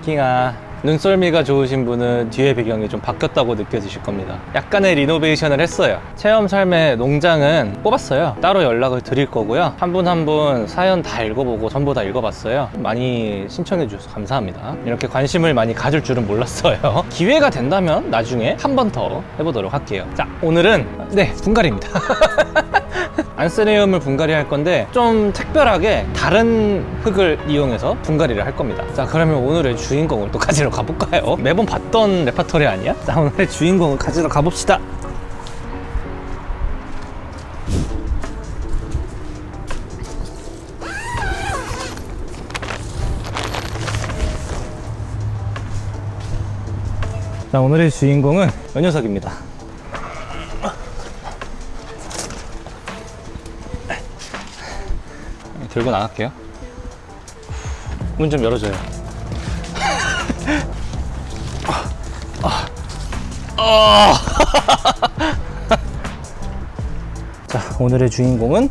킹아. 눈썰미가 좋으신 분은 뒤에 배경이 좀 바뀌었다고 느껴지실 겁니다. 약간의 리노베이션을 했어요. 체험 삶의 농장은 뽑았어요. 따로 연락을 드릴 거고요. 한 분 한 분 사연 다 읽어보고 전부 다 읽어봤어요. 많이 신청해 주셔서 감사합니다. 이렇게 관심을 많이 가질 줄은 몰랐어요. 기회가 된다면 나중에 한 번 더 해보도록 할게요. 자, 오늘은 분갈이입니다. 안스리움을 분갈이 할 건데 좀 특별하게 다른 흙을 이용해서 분갈이를 할 겁니다. 자, 그러면 오늘의 주인공을 또 가지러 가볼까요? 매번 봤던 레파토리 아니야? 자, 오늘의 주인공을 가지러 가봅시다. 자, 오늘의 주인공은 이 녀석입니다. 들고 나갈게요. 문 좀 열어줘요. 자, 오늘의 주인공은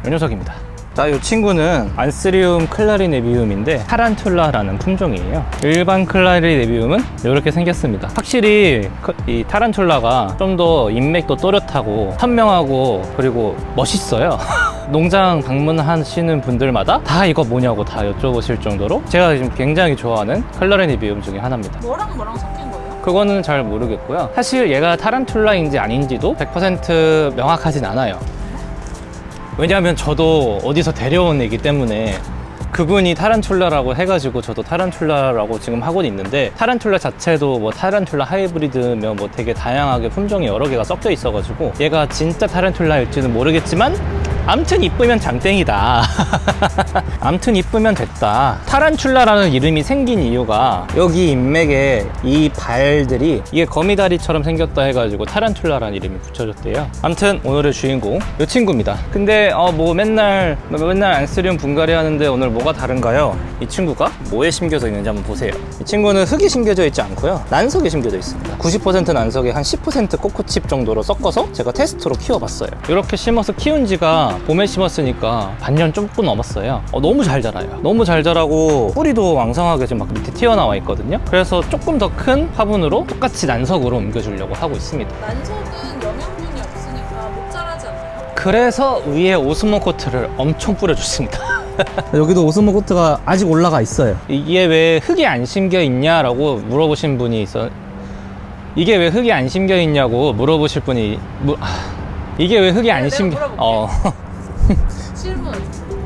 이 녀석입니다. 자, 이 친구는 안스리움 클라리네비움인데 타란툴라라는 품종이에요. 일반 클라리네비움은 이렇게 생겼습니다. 확실히 이 타란툴라가 좀 더 인맥도 또렷하고 선명하고 그리고 멋있어요. 농장 방문하시는 분들마다 다 이거 뭐냐고 다 여쭤보실 정도로 제가 지금 굉장히 좋아하는 클라리네비움 중에 하나입니다. 뭐랑 뭐랑 섞인 거예요? 그거는 잘 모르겠고요. 사실 얘가 타란툴라인지 아닌지도 100% 명확하진 않아요. 왜냐하면 저도 어디서 데려온 애기 때문에 그분이 타란툴라라고 해가지고 저도 타란툴라라고 지금 하고 있는데, 타란툴라 자체도 뭐 타란툴라 하이브리드며 뭐 되게 다양하게 품종이 여러 개가 섞여 있어가지고 얘가 진짜 타란툴라일지는 모르겠지만 암튼 이쁘면 장땡이다. 암튼 이쁘면 됐다. 타란툴라라는 이름이 생긴 이유가 여기 인맥에 이 발들이 이게 거미다리처럼 생겼다 해가지고 타란툴라라는 이름이 붙여졌대요. 암튼 오늘의 주인공 이 친구입니다. 근데 뭐 맨날 안스리움 분갈이 하는데 오늘 뭐가 다른가요? 이 친구가 뭐에 심겨져 있는지 한번 보세요. 이 친구는 흙이 심겨져 있지 않고요, 난석에 심겨져 있습니다. 90% 난석에 한 10% 코코칩 정도로 섞어서 제가 테스트로 키워봤어요. 이렇게 심어서 키운 지가 봄에 심었으니까 반년 조금 넘었어요. 너무 잘 자라요. 너무 잘 자라고 뿌리도 왕성하게 지금 막 밑에 튀어나와 있거든요. 그래서 조금 더 큰 화분으로 똑같이 난석으로 옮겨주려고 하고 있습니다. 난석은 영양분이 없으니까 못 자라지 않나요? 그래서 위에 오스모 코트를 엄청 뿌려줬습니다. 여기도 오스모 코트가 아직 올라가 있어요. 이게 왜 흙이 안 심겨 있냐라고 물어보신 분이 있어. 이게 왜 흙이 안 심겨 있냐고 물어보실 분이 이게 왜 흙이 안 심겨? 질문.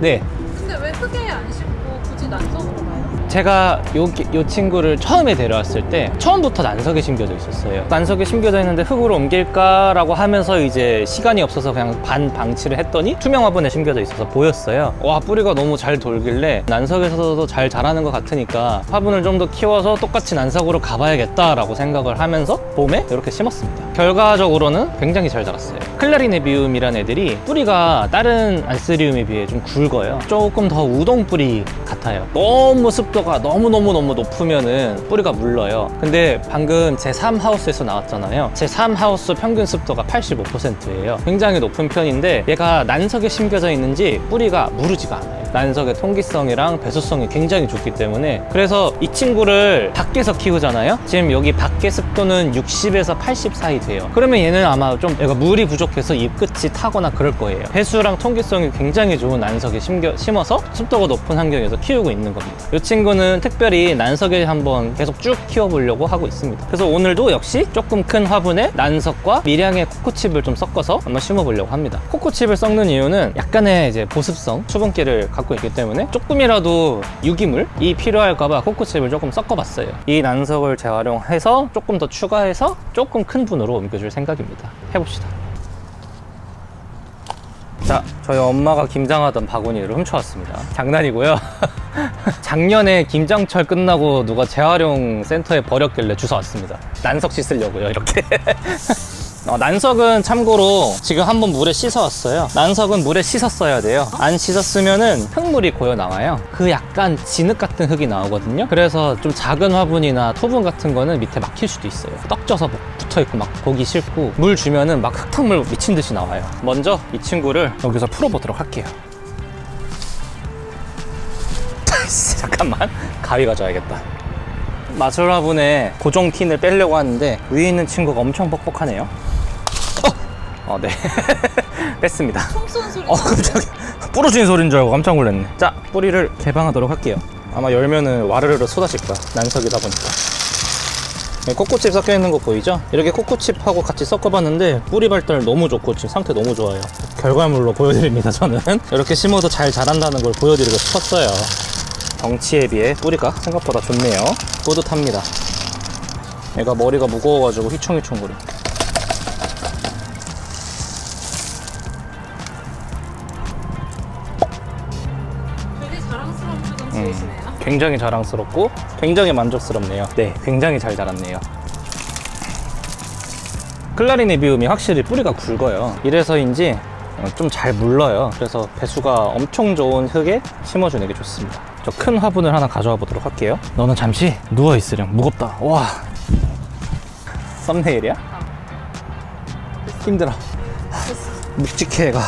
네. 근데 왜 흙에 안 심고 굳이 난석으로 가요? 제가 요 친구를 처음에 데려왔을 때 처음부터 난석에 심겨져 있었어요. 난석에 심겨져 있는데 흙으로 옮길까라고 하면서 이제 시간이 없어서 그냥 반 방치를 했더니 투명 화분에 심겨져 있어서 보였어요. 와, 뿌리가 너무 잘 돌길래 난석에서도 잘 자라는 것 같으니까 화분을 좀 더 키워서 똑같이 난석으로 가봐야겠다라고 생각을 하면서 봄에 이렇게 심었습니다. 결과적으로는 굉장히 잘 자랐어요. 클라리네비움이라는 애들이 뿌리가 다른 안스리움에 비해 좀 굵어요. 조금 더 우동 뿌리 같아요. 너무 습도가 너무 높으면은 뿌리가 물러요. 근데 방금 제3 하우스에서 나왔잖아요. 제3 하우스 평균 습도가 85%예요. 굉장히 높은 편인데 얘가 난석에 심겨져 있는지 뿌리가 무르지가 않아요. 난석의 통기성이랑 배수성이 굉장히 좋기 때문에. 그래서 이 친구를 밖에서 키우잖아요. 지금 여기 밖에 습도는 60에서 80 사이 돼요. 그러면 얘는 아마 좀 얘가 물이 부족해서 잎 끝이 타거나 그럴 거예요. 배수랑 통기성이 굉장히 좋은 난석에 심어서 습도가 높은 환경에서 키우고 있는 겁니다. 이 친구는 특별히 난석에 한번 계속 쭉 키워보려고 하고 있습니다. 그래서 오늘도 역시 조금 큰 화분에 난석과 미량의 코코칩을 좀 섞어서 한번 심어보려고 합니다. 코코칩을 섞는 이유는 약간의 이제 보습성, 수분기를 갖고 있기 때문에 조금이라도 유기물이 필요할까봐 코코칩을 조금 섞어봤어요. 이 난석을 재활용해서 조금 더 추가해서 조금 큰 분으로 옮겨줄 생각입니다. 해봅시다. 자, 저희 엄마가 김장하던 바구니를 훔쳐왔습니다. 장난이고요. 작년에 김장철 끝나고 누가 재활용 센터에 버렸길래 주워왔습니다. 난석 씻으려고요, 이렇게. 난석은 참고로 지금 한번 물에 씻어왔어요. 난석은 물에 씻었어야 돼요. 안 씻었으면은 흙물이 고여 나와요. 그 약간 진흙 같은 흙이 나오거든요. 그래서 좀 작은 화분이나 토분 같은 거는 밑에 막힐 수도 있어요. 떡져서 붙어있고 막 보기 싫고, 물 주면은 막 흙탕물 미친 듯이 나와요. 먼저 이 친구를 여기서 풀어보도록 할게요. 잠깐만, 가위 가져야겠다. 마술 화분에 고정 핀을 빼려고 하는데 위에 있는 친구가 엄청 뻑뻑하네요. 네. 뺐습니다. 총쏜 소리. 깜짝이야. 부러지는 소리인 줄 알고 깜짝 놀랐네. 자, 뿌리를 개방하도록 할게요. 아마 열면은 와르르르 쏟아질 거야. 난석이다 보니까. 코코칩 섞여 있는 거 보이죠? 이렇게 코코칩하고 같이 섞어봤는데 뿌리 발달 너무 좋고 지금 상태 너무 좋아요. 결과물로 보여드립니다. 저는 이렇게 심어도 잘 자란다는 걸 보여드리고 싶었어요. 덩치에 비해 뿌리가 생각보다 좋네요. 뿌듯합니다. 얘가 머리가 무거워가지고 휘청휘청거려. 되게 자랑스러운 표정 지으시네요. 굉장히 자랑스럽고 굉장히 만족스럽네요. 네, 굉장히 잘 자랐네요. 클라리네비움이 확실히 뿌리가 굵어요. 이래서인지 좀 잘 물러요. 그래서 배수가 엄청 좋은 흙에 심어주는 게 좋습니다. 저 큰 화분을 하나 가져와 보도록 할게요. 너는 잠시 누워있으렴. 무겁다. 와, 썸네일이야? 힘들어. 묵직해 얘가.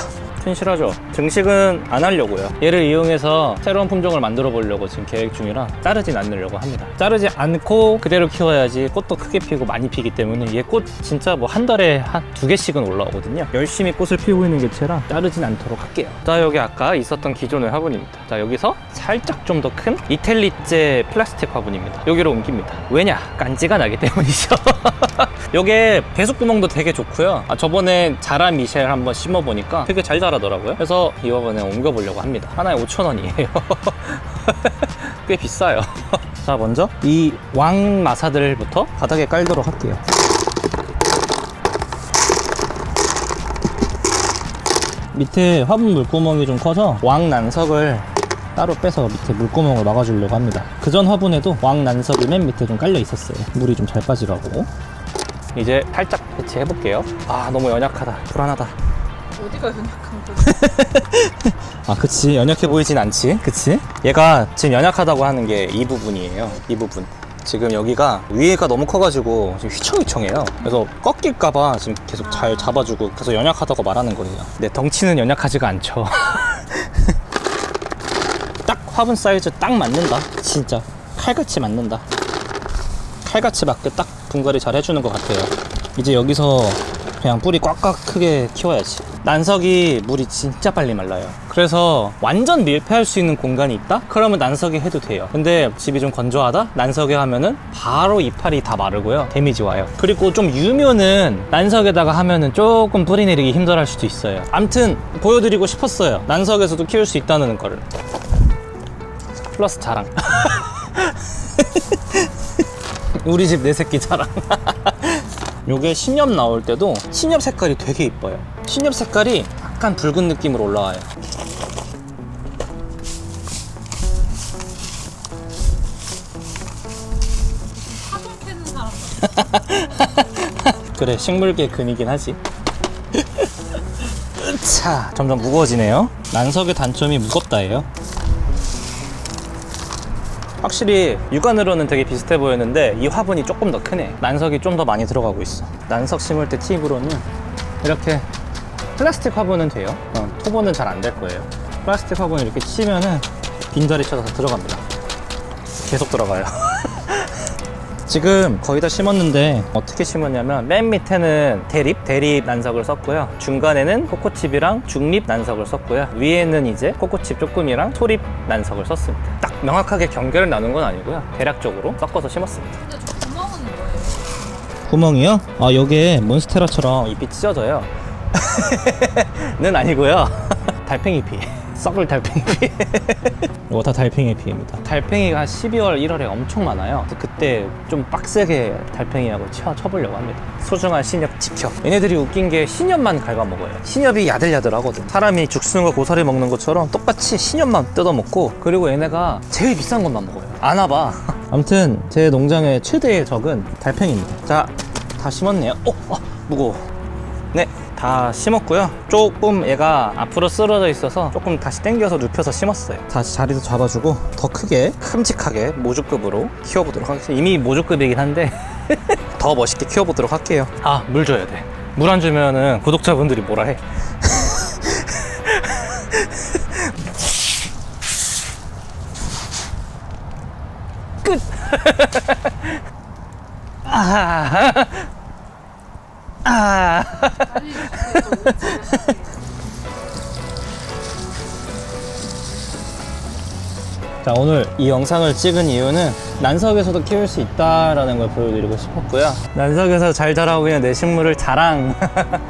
튼실하죠? 증식은 안 하려고요. 얘를 이용해서 새로운 품종을 만들어 보려고 지금 계획 중이라 자르진 않으려고 합니다. 자르지 않고 그대로 키워야지 꽃도 크게 피고 많이 피기 때문에 얘 꽃 진짜 뭐 한 달에 한 2개씩은 올라오거든요. 열심히 꽃을 피우고 있는 개체라 자르진 않도록 할게요. 자, 여기 아까 있었던 기존의 화분입니다. 자, 여기서 살짝 좀 더 큰 이텔리제 플라스틱 화분입니다. 여기로 옮깁니다. 왜냐? 깐지가 나기 때문이죠. 요게 배수구멍도 되게 좋고요. 저번에 자라 미셸 한번 심어보니까 되게 잘 자라더라고요. 그래서 이 화분에 옮겨보려고 합니다. 하나에 5,000원이에요. 꽤 비싸요. 자, 먼저 이 왕 마사들부터 바닥에 깔도록 할게요. 밑에 화분 물구멍이 좀 커서 왕 난석을 따로 빼서 밑에 물구멍을 막아주려고 합니다. 그전 화분에도 왕 난석이 맨 밑에 좀 깔려 있었어요. 물이 좀 잘 빠지라고. 이제 살짝 배치해 볼게요. 아, 너무 연약하다. 불안하다. 어디가 연약한 거지? 아, 그치. 연약해 보이진 않지. 그치? 얘가 지금 연약하다고 하는 게 이 부분이에요. 이 부분. 지금 여기가 위에가 너무 커가지고 지금 휘청휘청해요. 그래서 꺾일까봐 지금 계속 잘 잡아주고 그래서 연약하다고 말하는 거예요. 근데 덩치는 연약하지가 않죠. 딱 화분 사이즈 딱 맞는다. 진짜 칼같이 맞는다. 칼같이 맞게 딱 분갈이 잘 해주는 것 같아요. 이제 여기서 그냥 뿌리 꽉꽉 크게 키워야지. 난석이 물이 진짜 빨리 말라요. 그래서 완전 밀폐할 수 있는 공간이 있다? 그러면 난석에 해도 돼요. 근데 집이 좀 건조하다? 난석에 하면은 바로 이파리 다 마르고요. 데미지 와요. 그리고 좀 유묘는 난석에다가 하면은 조금 뿌리 내리기 힘들어 할 수도 있어요. 암튼 보여드리고 싶었어요. 난석에서도 키울 수 있다는 거를. 플러스 자랑. 우리 집 내 새끼 자랑. 요게 신엽 나올 때도 신엽 색깔이 되게 이뻐요. 신엽 색깔이 약간 붉은 느낌으로 올라와요. 파종 캐는 사람 같아. 그래, 식물계 금이긴 하지. 자, 점점 무거워지네요. 난석의 단점이 무겁다예요. 확실히 육안으로는 되게 비슷해 보였는데 이 화분이 조금 더 크네. 난석이 좀 더 많이 들어가고 있어. 난석 심을 때 팁으로는 이렇게 플라스틱 화분은 돼요. 토보는 잘 안 될 거예요. 플라스틱 화분 이렇게 치면은 빈자리 찾아서 들어갑니다. 계속 들어가요. 지금 거의 다 심었는데 어떻게 심었냐면 맨 밑에는 대립 난석을 썼고요. 중간에는 코코칩이랑 중립 난석을 썼고요. 위에는 이제 코코칩 조금이랑 소립 난석을 썼습니다. 딱 명확하게 경계를 나눈 건 아니고요. 대략적으로 섞어서 심었습니다. 근데 저 구멍은 뭐예요? 구멍이요? 아, 요게 몬스테라처럼 잎이 찢어져요. 는 아니고요. 달팽이 피. 썩을 달팽이 피. 이거 다 달팽이 피입니다. 달팽이가 12월, 1월에 엄청 많아요. 그래서 그때 좀 빡세게 달팽이하고 쳐보려고 합니다. 소중한 신엽 지켜. 얘네들이 웃긴 게 신엽만 갉아먹어요. 신엽이 야들야들하거든. 사람이 죽순과 고사리 먹는 것처럼 똑같이 신엽만 뜯어먹고, 그리고 얘네가 제일 비싼 것만 먹어요. 안 와봐. 아무튼 제 농장의 최대의 적은 달팽이입니다. 자, 다 심었네요. 무거워. 네, 다 심었고요. 조금 얘가 앞으로 쓰러져 있어서 조금 다시 당겨서 눕혀서 심었어요. 다시 자리도 잡아주고 더 크게 큼직하게 모주급으로 키워보도록 하겠습니다. 이미 모주급이긴 한데 더 멋있게 키워보도록 할게요. 아, 물 줘야 돼. 물 안 주면은 구독자분들이 뭐라 해. 끝! 아, 아. 빨리 주세요. 자, 오늘 이 영상을 찍은 이유는 난석에서도 키울 수 있다라는 걸 보여드리고 싶었고요. 난석에서 잘 자라고 있는 내 식물을 자랑.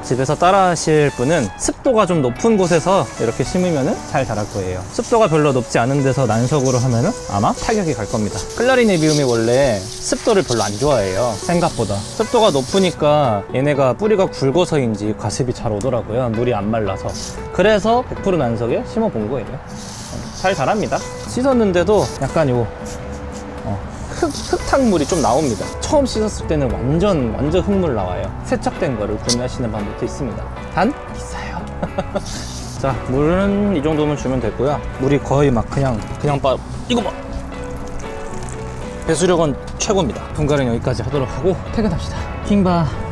집에서 따라 하실 분은 습도가 좀 높은 곳에서 이렇게 심으면 잘 자랄 거예요. 습도가 별로 높지 않은 데서 난석으로 하면은 아마 타격이 갈 겁니다. 클라리네비움이 원래 습도를 별로 안 좋아해요. 생각보다. 습도가 높으니까 얘네가 뿌리가 굵어서인지 과습이 잘 오더라고요. 물이 안 말라서. 그래서 100% 난석에 심어 본 거예요. 잘 자랍니다. 씻었는데도 약간 흙탕물이 좀 나옵니다. 처음 씻었을 때는 완전 흙물 나와요. 세척된 거를 구매하시는 방법도 있습니다. 단 비싸요. 자, 물은 이 정도면 주면 되고요. 물이 거의 막 그냥 이거 봐. 배수력은 최고입니다. 분갈은 여기까지 하도록 하고 퇴근합시다. 킹바.